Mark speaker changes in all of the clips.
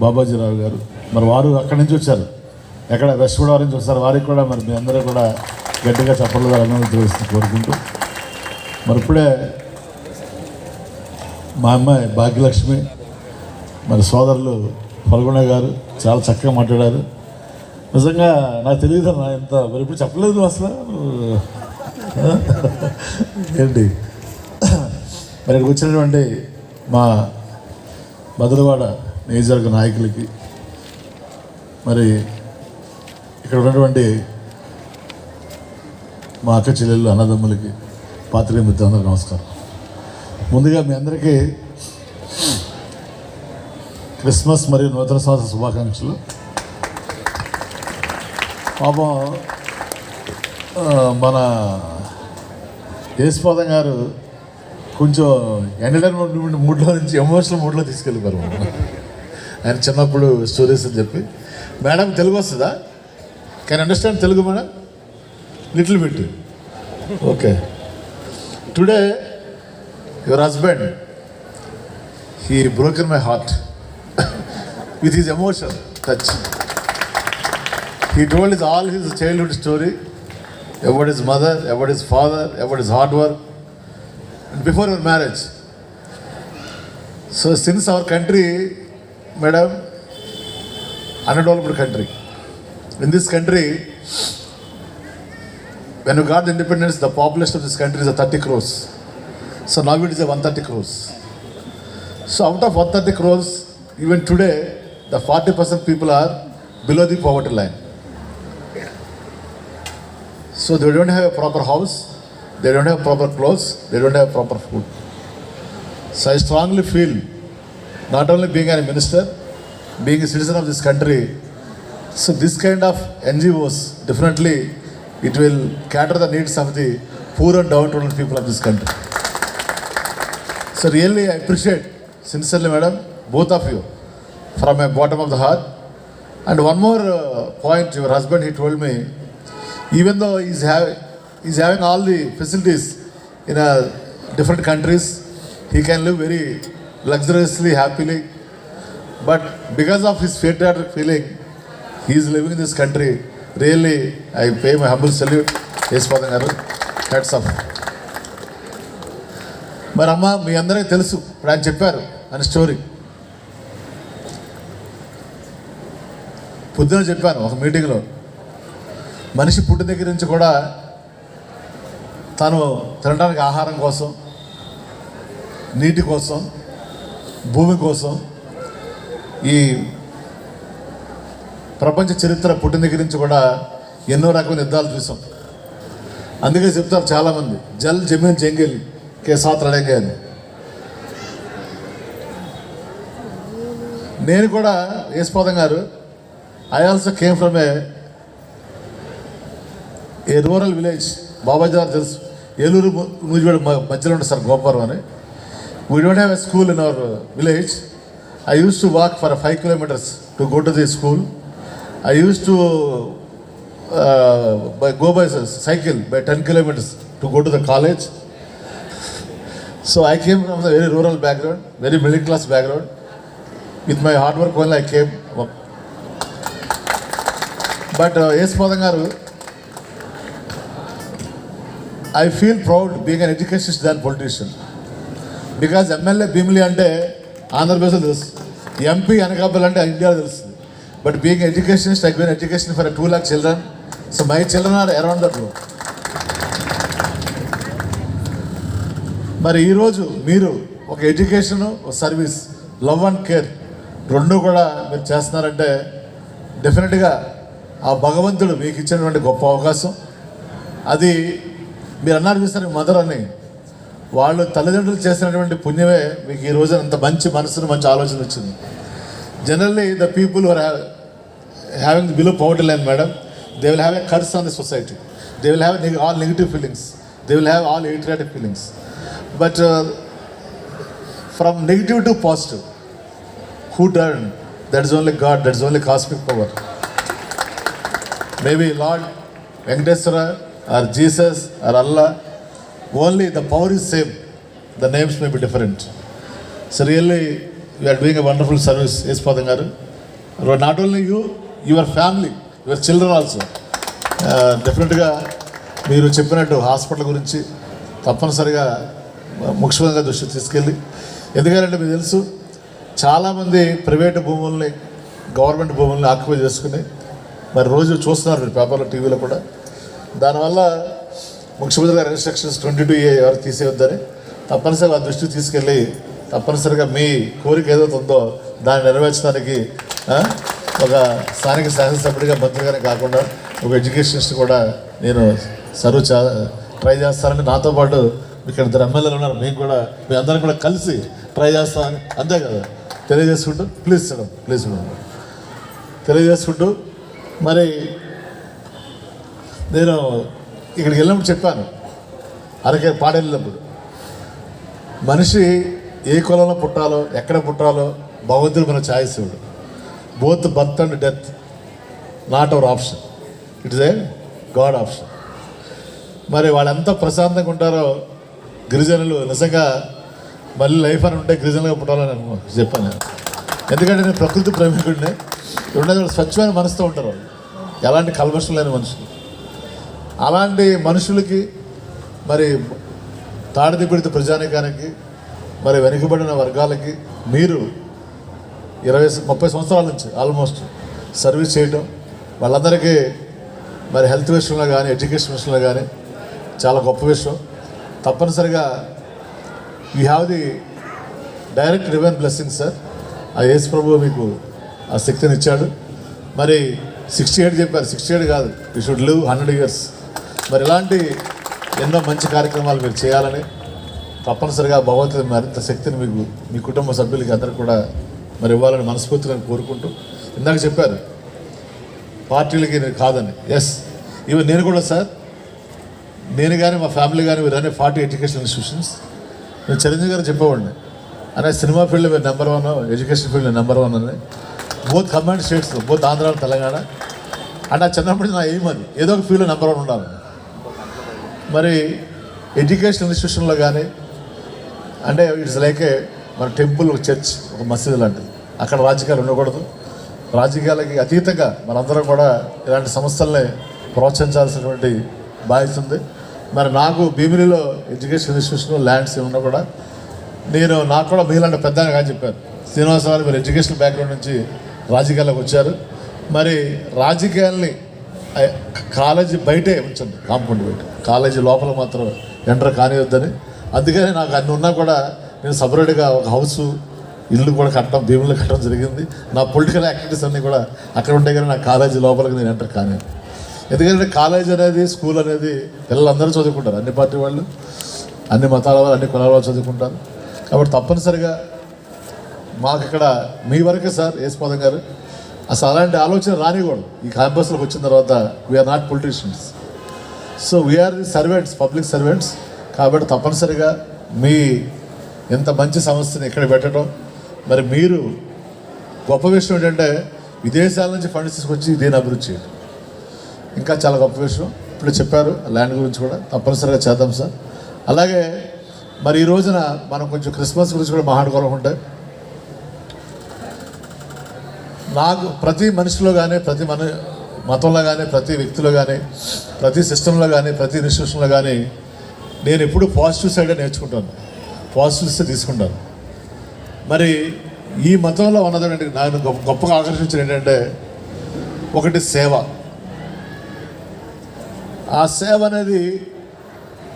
Speaker 1: బాబాజీరావు గారు, మరి వారు అక్కడి నుంచి వచ్చారు, ఎక్కడ వెస్ట్ గోదావరి నుంచి వచ్చారు. వారికి కూడా మరి మీ అందరూ కూడా గట్టిగా చప్పట్లు అభినందనలు తెలుస్తుంది కోరుకుంటూ, మరి ఇప్పుడే మా అమ్మాయి భాగ్యలక్ష్మి, మరి సోదరులు ఫల్గుణ గారు చాలా చక్కగా మాట్లాడారు. నిజంగా నాకు తెలియదు అన్న, ఇంత మరి ఇప్పుడు చెప్పలేదు అసలు ఏంటి. మరి ఇక్కడికి వచ్చినటువంటి మా మధురవాడ నియోజకవర్గ నాయకులకి, మరి ఇక్కడ ఉన్నటువంటి మా అక్క చెల్లెళ్ళు అన్నదమ్ములకి, పాత్రికేయ మిత్రులందరికీ నమస్కారం. ముందుగా మీ అందరికీ క్రిస్మస్ మరియు నూతన సంవత్సర శుభాకాంక్షలు. పాపం మన యేసుపాదం గారు కొంచెం ఎంటర్టైన్మెంట్ మూడ్లో నుంచి ఎమోషనల్ మూడ్లో తీసుకెళ్ళిపోయారు. ఆయన చిన్నప్పుడు స్టోరీస్ అని చెప్పి. మేడం తెలుగు వస్తుందా? Can understand Telugu madam? Little bit. Okay. Today your husband, he broken my heart with his emotion touch. He told all his childhood story about his mother, about his father, about his hard work before our marriage. So since our country, madam, undeveloped country, in this country, when we got the independence, the population of this country is 30 crores. So now it is 130 crores. So out of 130 crores, even today, the 40% people are below the poverty line. So they don't have a proper house, they don't have proper clothes, they don't have proper food. So I strongly feel, not only being a minister, being a citizen of this country, so this kind of NGOs, definitely it will cater the needs of the poor and downtrodden people of this country. So really I appreciate, sincerely madam, both of you, from my bottom of the heart. And one more point, your husband, he told me, even though he's having all the facilities in different countries, he can live very luxuriously, happily, but because of his patriotic feeling, he is living in this country. Really, I pay my humble salute. Yespadam garu, hats off. మరి అమ్మ, మీ అందరికీ తెలుసు, ఇప్పుడు ఆయన చెప్పారు అని story. పొద్దున చెప్పాను ఒక మీటింగ్లో, మనిషి పుట్టిన దగ్గర నుంచి కూడా తను తినడానికి ఆహారం కోసం, నీటి కోసం, భూమి కోసం, ఈ ప్రపంచ చరిత్ర పుట్టిన దగ్గర నుంచి కూడా ఎన్నో రకమైన యుద్ధాలు చూసాం. అందుకే చెప్తారు చాలామంది, జల్ జమీన్ జంగిల్ కే సాత్ లడేంగే అని. నేను కూడా యేసుపాదం గారు, I also came from A rural village. Babaji గారు తెలుసు, ఏలూరు నూజివేడు మధ్యలో ఉంటుంది సార్, గోపురం అని. We don't have a school in our village. I use to walk for 5 kilometers to go to the school. I use to go by cycle by 10 kilometers to go to the college. So I came from a very rural background, very middle class background. With my hard work only I came up. But Yespadam garu, I feel proud being an educationist than politician. Because MLA Bhimli ante Andhra Pradesh telusu, MP Anakapalli ante India telusu. But being an educationist, I given education for 2 lakh children. So my children are around the globe. మరి ఈరోజు మీరు ఒక education, ఒక service, love and care రెండు కూడా మీరు చేస్తున్నారంటే డెఫినెట్గా ఆ భగవంతుడు మీకు ఇచ్చినటువంటి గొప్ప అవకాశం. అది మీరు అన్నారు చూస్తారు, మదర్ అని, వాళ్ళు తల్లిదండ్రులు చేసినటువంటి పుణ్యమే మీకు ఈ రోజు అంత మంచి మనసును, మంచి ఆలోచన వచ్చింది. Generally the people are having below poverty line madam, they will have a curse on the society. They will have all negative feelings. They will have all patriotic feelings. But from negative to positive, who turned? That is only God. That is only cosmic power. Maybe Lord Venkateswara or Jesus or Allah. Only the power is same. The names may be different. So really, you are doing a wonderful service Yesupadam గారు. Not only you, your family, your children also. డెఫినెట్గా మీరు చెప్పినట్టు hospital గురించి తప్పనిసరిగా ముఖ్యమంత్రిగా దృష్టి తీసుకెళ్ళి, ఎందుకంటే మీకు తెలుసు చాలామంది ప్రైవేటు భూముల్ని గవర్నమెంట్ భూముల్ని ఆక్యుపై చేసుకుని మరి రోజు చూస్తున్నారు మీరు పేపర్లో టీవీలో కూడా. దానివల్ల ముఖ్యమంత్రి గారి ఇన్స్ట్రక్షన్స్ 22A ఎవరు తీసేయొద్దని తప్పనిసరిగా ఆ దృష్టికి తీసుకెళ్ళి తప్పనిసరిగా మీ కోరిక ఏదైతే ఉందో దాన్ని నెరవేర్చడానికి ఒక స్థానిక శాసనసభ్యుడిగా మంత్రిగానే కాకుండా ఒక ఎడ్యుకేషనిస్ట్ కూడా నేను ట్రై చేస్తానని, నాతో పాటు ఇక్కడ 2 ఎమ్మెల్యేలు ఉన్నారు, మేము కూడా మీ అందరం కూడా కలిసి ట్రై చేస్తామని అంతే కదా తెలియజేసుకుంటూ ప్లీజ్ తెలియజేసుకుంటూ మరి నేను ఇక్కడికి వెళ్ళినప్పుడు చెప్పాను, పాడెళ్ళినప్పుడు మనిషి ఏ కులంలో పుట్టాలో ఎక్కడ పుట్టాలో భగవంతుడు మన ఛాయిస్ ఇవ్వడు. Both birth and death not our option, it is a God option. మరి వాళ్ళెంత ప్రశాంతంగా ఉంటారో గిరిజనులు నిజంగా మళ్ళీ లైఫ్ అని ఉంటే గిరిజనులుగా పుట్టాలని నేను చెప్పాను. ఎందుకంటే నేను ప్రకృతి ప్రేమికుడిని. రెండోది స్వచ్ఛమైన మనసుతో ఉంటారు వాళ్ళు, ఎలాంటి కల్మషం లేని మనుషులు. అలాంటి మనుషులకి మరి తాడిదిపీడిత ప్రజానికానికి మరి వెనుకబడిన వర్గాలకి మీరు 20-30 సంవత్సరాల నుంచి ఆల్మోస్ట్ సర్వీస్ చేయడం, వాళ్ళందరికీ మరి హెల్త్ విషయంలో కానీ ఎడ్యుకేషన్ విషయంలో కానీ చాలా గొప్ప విషయం. తప్పనిసరిగా you have the direct divine blessing sir. ఆ యేసు ప్రభువు మీకు ఆ శక్తిని ఇచ్చాడు. మరి 68 చెప్పారు, 68 కాదు, యూ షుడ్ లివ్ 100 years. మరి ఇలాంటి ఎన్నో మంచి కార్యక్రమాలు మీరు చేయాలని తప్పనిసరిగా భగవంతుడి మరింత శక్తిని మీకు మీ కుటుంబ సభ్యులకి అందరికీ కూడా మరి ఇవ్వాలని మనస్ఫూర్తిగా కోరుకుంటూ, ఇందాక చెప్పారు పార్టీలకి కాదని. ఎస్, ఈవెన్ నేను కూడా సార్, నేను కానీ మా ఫ్యామిలీ కానీ మీరు అనే 40 ఎడ్యుకేషన్ ఇన్స్టిట్యూషన్స్. నేను చిరంజీవి గారు చెప్పేవాడిని అనే సినిమా ఫీల్డ్లో మీరు నెంబర్ 1, ఎడ్యుకేషన్ ఫీల్డ్లో నెంబర్ 1 అని. బోత్ కమాండ్ స్టేట్స్లో, బోత్ ఆంధ్ర తెలంగాణ. అంటే ఆ చిన్నప్పటి నా ఎయిమ్ అది, ఏదో ఒక ఫీల్డ్లో నెంబర్ 1 ఉండాలి. మరి ఎడ్యుకేషన్ ఇన్స్టిట్యూషన్లో కానీ అంటే ఇట్స్ లైక్ ఏ మన టెంపుల్, ఒక చర్చ్, ఒక మసీదు లాంటిది. అక్కడ రాజకీయాలు ఉండకూడదు. రాజకీయాలకి అతీతంగా మనందరం కూడా ఇలాంటి సంస్థల్ని ప్రోత్సహించాల్సినటువంటి బాధ్యత ఉంది. మరి నాకు భీమిలిలో ఎడ్యుకేషన్ ఇన్స్టిట్యూషన్ ల్యాండ్స్ ఏమన్నా కూడా నాకు కూడా మీలాంటి పెద్ద కానీ చెప్పారు, శ్రీనివాసరావు మీరు ఎడ్యుకేషన్ బ్యాక్గ్రౌండ్ నుంచి రాజకీయాల్లోకి వచ్చారు. మరి రాజకీయాల్ని కాలేజీ బయటే ఉంచండి, కాంపౌండ్ బయట, కాలేజీ లోపల మాత్రం ఎంటర్ కానివద్దని. అందుకని నాకు అన్ని ఉన్నా కూడా నేను సపరేట్గా ఒక హౌసు, ఇల్లు కూడా కట్టడం, భీములు కట్టడం జరిగింది. నా పొలిటికల్ యాక్టివిటీస్ అన్నీ కూడా అక్కడ ఉంటాయి, కానీ నా కాలేజీ లోపలికి నేను ఎంటర్ కాని. ఎందుకంటే కాలేజ్ అనేది, స్కూల్ అనేది పిల్లలందరూ చదువుకుంటారు, అన్ని పార్టీ వాళ్ళు, అన్ని మతాల వాళ్ళు, అన్ని కులాల వాళ్ళు చదువుకుంటారు. కాబట్టి తప్పనిసరిగా మాకు ఇక్కడ మీ వరకే సార్ యేసుపాదం గారు, అసలు అలాంటి ఆలోచన రానివ్వడు. ఈ క్యాంపస్లోకి వచ్చిన తర్వాత we are not politicians, so we are the servants, public servants. కాబట్టి తప్పనిసరిగా మీ ఎంత మంచి సంస్థని ఇక్కడ పెట్టడం, మరి మీరు గొప్ప విషయం ఏంటంటే విదేశాల నుంచి ఫండ్స్ తీసుకొచ్చి దీన్ని అభివృద్ధి చేయడం ఇంకా చాలా గొప్ప విషయం. ఇప్పుడు చెప్పారు ల్యాండ్ గురించి కూడా తప్పనిసరిగా చేద్దాం సార్. అలాగే మరి ఈ రోజున మనం కొంచెం క్రిస్మస్ గురించి కూడా మాట్లాడుకోవాలనుకుంటే, నాకు ప్రతి మనిషిలో కానీ, ప్రతి మతంలో కానీ, ప్రతి వ్యక్తిలో కానీ, ప్రతి సిస్టంలో కానీ, ప్రతి ఇన్స్టిట్యూషన్లో కానీ నేను ఎప్పుడు పాజిటివ్ సైడే నేర్చుకుంటాను, పాజిటివ్స్ తీసుకుంటాను. మరి ఈ మతంలో ఉన్నది నాకు గొప్పగా ఆకర్షించిన ఏంటంటే, ఒకటి సేవ. ఆ సేవ అనేది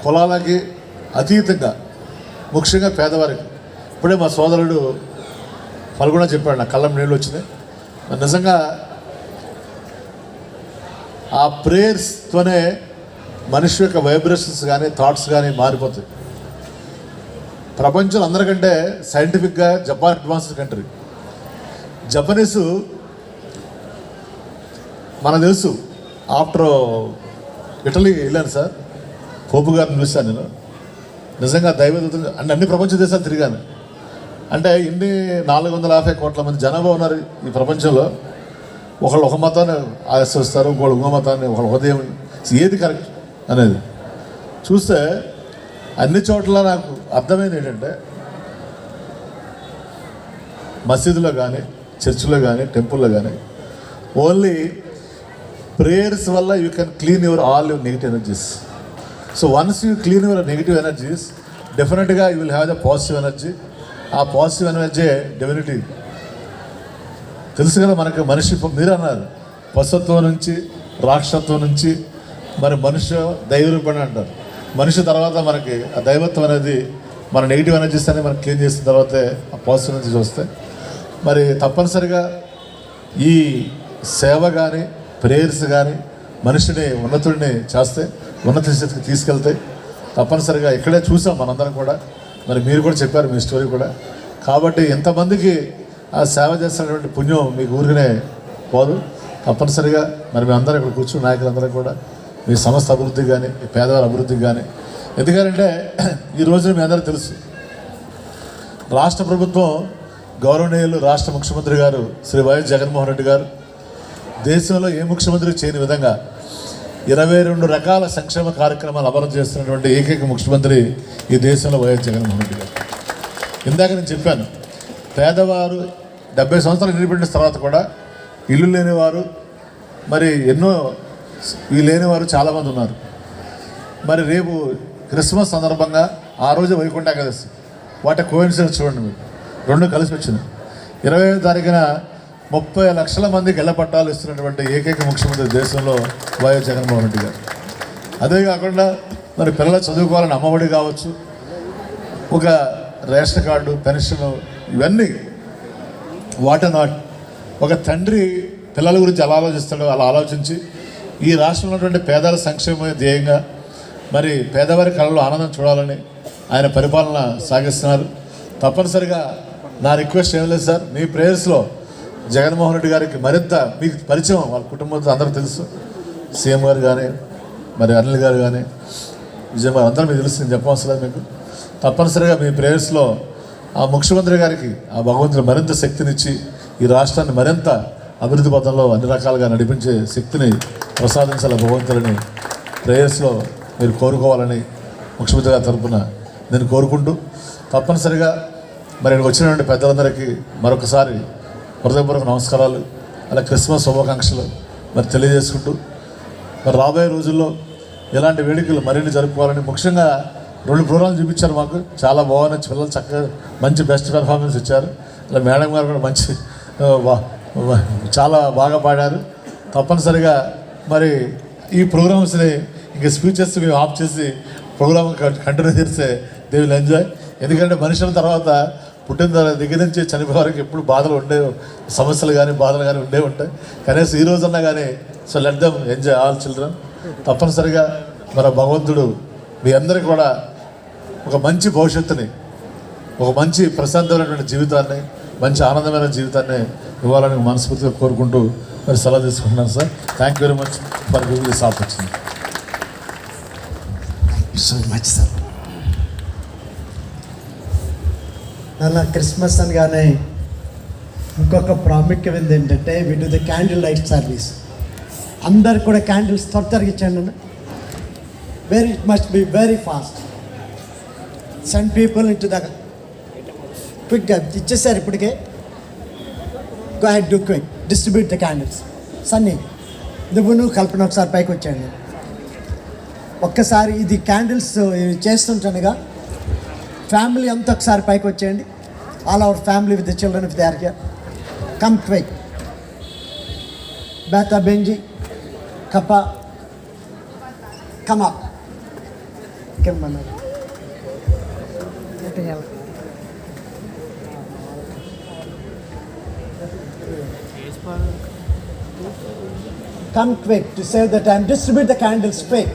Speaker 1: కులాలకి అతీతంగా, ముఖ్యంగా పేదవారికి. ఇప్పుడే మా సోదరుడు ఫల్గుణ చెప్పాడు, నా కళ్ళం నీళ్ళు వచ్చినాయి. నిజంగా ఆ ప్రేయర్స్తోనే మనిషి యొక్క వైబ్రేషన్స్ కానీ, థాట్స్ కానీ మారిపోతాయి. ప్రపంచంలో అందరికంటే సైంటిఫిక్గా జపాన్ అడ్వాన్స్డ్ కంట్రీ. జపనీసు మనకు తెలుసు, ఆఫ్టర్ ఇటలీ వెళ్ళాను సార్, పోపు గారిని చూశాను నేను. నిజంగా దైవదూతంగా అన్ని ప్రపంచ దేశాలు తిరిగాను. అంటే ఇన్ని 450 కోట్ల మంది జనాభా ఉన్నారు ఈ ప్రపంచంలో. ఒకళ్ళు ఒక మతాన్ని ఆశ్రయిస్తారు, ఇంకోళ్ళు ఇంకో మతాన్ని, ఒకళ్ళు ఉదయం ఏది కరెక్ట్ అనేది చూస్తే అన్ని చోట్ల నాకు అర్థమైంది ఏంటంటే, మసీదులో కానీ, చర్చిలో కానీ, టెంపుల్లో కానీ ఓన్లీ ప్రేయర్స్ వల్ల you can clean your all your negative energies. So once you clean your negative energies, డెఫినెట్గా you will have the positive energy. ఆ పాజిటివ్ ఎనర్జీ డివినిటీ. తెలుసు కదా మనకి, మనిషి మీరు అన్నారు పశుత్వం నుంచి, రాక్షసత్వం నుంచి మరి మనుష్య దైవరూపణ అంటారు. మనిషి తర్వాత మనకి ఆ దైవత్వం అనేది మన నెగిటివ్ ఎనర్జీస్ అనేది మనం క్లీన్ చేసిన తర్వాతే ఆ పాజిటివ్ ఎనర్జీస్ వస్తాయి. మరి తప్పనిసరిగా ఈ సేవ కానీ, ప్రేయర్స్ కానీ మనిషిని ఉన్నతుడిని చేస్తే, ఉన్నత స్థితికి తీసుకెళ్తాయి. తప్పనిసరిగా ఇక్కడే చూసాం మనందరం కూడా. మరి మీరు కూడా చెప్పారు మీ స్టోరీ కూడా. కాబట్టి ఎంతమందికి ఆ సేవ చేస్తున్నటువంటి పుణ్యం మీకు ఊరికనే పోదు. తప్పనిసరిగా మరి మీ అందరూ ఇక్కడ కూర్చున్న నాయకులందరూ కూడా మీ సంస్థ అభివృద్ధికి కానీ, మీ పేదవారి అభివృద్ధికి కానీ, ఎందుకంటే ఈ రోజున మీ అందరూ తెలుసు రాష్ట్ర ప్రభుత్వం గౌరవనీయులు రాష్ట్ర ముఖ్యమంత్రి గారు శ్రీ వైఎస్ జగన్మోహన్ రెడ్డి గారు దేశంలో ఏ ముఖ్యమంత్రి చేయని విధంగా 22 రకాల సంక్షేమ కార్యక్రమాలు అమలు చేస్తున్నటువంటి ఏకైక ముఖ్యమంత్రి ఈ దేశంలో వైఎస్ జగన్మోహన్ రెడ్డి గారు. ఇందాక నేను చెప్పాను, పేదవారు 70 సంవత్సరాల ఇండిపెండెన్స్ తర్వాత కూడా ఇల్లు లేనివారు, మరి ఎన్నో లేనివారు చాలామంది ఉన్నారు. మరి రేపు క్రిస్మస్ సందర్భంగా ఆ రోజు వైకుంఠ ఏకాదశి, వాటి కోయిన్సిడెన్స్ చూడండి, మీరు రెండు కలిసి వచ్చింది. 25వ తారీఖున 30 లక్షల మందికి ఇళ్ల పట్టాలు ఇస్తున్నటువంటి ఏకైక ముఖ్యమంత్రి దేశంలో వైఎస్ జగన్మోహన్ రెడ్డి గారు. అదే కాకుండా మరి పిల్లలు చదువుకోవాలని అమ్మఒడి కావచ్చు, ఒక రేషన్ కార్డు, పెన్షన్, ఇవన్నీ వాట్ నాట్. ఒక తండ్రి పిల్లల గురించి ఎలా ఆలోచిస్తాడో అలా ఆలోచించి ఈ రాష్ట్రంలో ఉన్నటువంటి పేదల సంక్షేమ ధ్యేయంగా మరి పేదవారి కళలో ఆనందం చూడాలని ఆయన పరిపాలన సాగిస్తున్నారు. తప్పనిసరిగా నా రిక్వెస్ట్ ఏం లేదు సార్, మీ ప్రేయర్స్లో జగన్మోహన్ రెడ్డి గారికి మరింత మీకు పరిచయం, వాళ్ళ కుటుంబంతో అందరూ తెలుసు, సీఎం గారు కానీ, మరి అనిల్ గారు కానీ, విజయ్ గారు అందరూ మీకు తెలుసు, నేను చెప్పవలసిన లేదు మీకు. తప్పనిసరిగా మీ ప్రేయర్స్లో ఆ ముఖ్యమంత్రి గారికి ఆ భగవంతుడు మరింత శక్తినిచ్చి ఈ రాష్ట్రాన్ని మరింత అభివృద్ధి పథంలో అన్ని రకాలుగా నడిపించే శక్తిని ప్రసాదించాల భగవంతులని ప్రేయర్స్లో మీరు కోరుకోవాలని ముఖ్యమంత్రి గారి తరఫున నేను కోరుకుంటూ, తప్పనిసరిగా మరి ఇక్కడికి వచ్చినటువంటి పెద్దలందరికీ మరొకసారి హృదయపూర్వక నమస్కారాలు, అలా క్రిస్మస్ శుభాకాంక్షలు మరి తెలియజేసుకుంటూ, మరి రాబోయే రోజుల్లో ఇలాంటి వేడుకలు మరిన్ని జరుపుకోవాలని, ముఖ్యంగా 2 ప్రోగ్రాంలు చూపించారు మాకు, చాలా బాగున్నాయి. పిల్లలు చక్కగా మంచి బెస్ట్ పెర్ఫార్మెన్స్ ఇచ్చారు. ఇలా మేడం గారు కూడా మంచి చాలా బాగా పాడారు. తప్పనిసరిగా మరి ఈ ప్రోగ్రామ్స్ని ఇంకా స్పీచెస్ మేము ఆఫ్ చేసి ప్రోగ్రామ్ కంటిన్యూ చేస్తే దే విల్ ఎంజాయ్. ఎందుకంటే మనుషుల తర్వాత పుట్టిన దగ్గర నుంచి చనిపోయే వరకు ఎప్పుడు బాధలు ఉండే, సమస్యలు కానీ బాధలు కానీ ఉండే ఉంటాయి. కనీసం ఈ రోజన్నా కానీ so let them enjoy all children. తప్పనిసరిగా మన భగవంతుడు మీ అందరికీ కూడా ఒక మంచి భవిష్యత్తుని, ఒక మంచి ప్రశాంతమైనటువంటి జీవితాన్ని, మంచి ఆనందమైన జీవితాన్ని ఇవ్వాలని మనస్ఫూర్తిగా కోరుకుంటూ మరి సలహా తీసుకుంటున్నాను sir. Thank you very much for giving this opportunity.
Speaker 2: So much sir. అలా క్రిస్మస్ అనగానే ఇంకొక ప్రాముఖ్యం ఏంటంటే we do the candle light service. అందరు కూడా క్యాండిల్స్ త్వరగా ఇచ్చాను అన్న. Very must be very fast. Send people into the క్విక్గా ఇచ్చేసారు ఇప్పటికే. Go ahead do quick, distribute the candles. Sunny నువ్వు కల్పన ఒకసారి పైకి వచ్చాను. ఒక్కసారి ఇది క్యాండిల్స్ చేస్తుంటానుగా ఫ్యామిలీ అంతా ఒకసారి పైకి వచ్చేయండి. All our family with the children with they are here. Come quick. బేతా బెంజీ కపా కమా కెమ్మన్నారు. Come quick to save the time. Distribute the candles quick.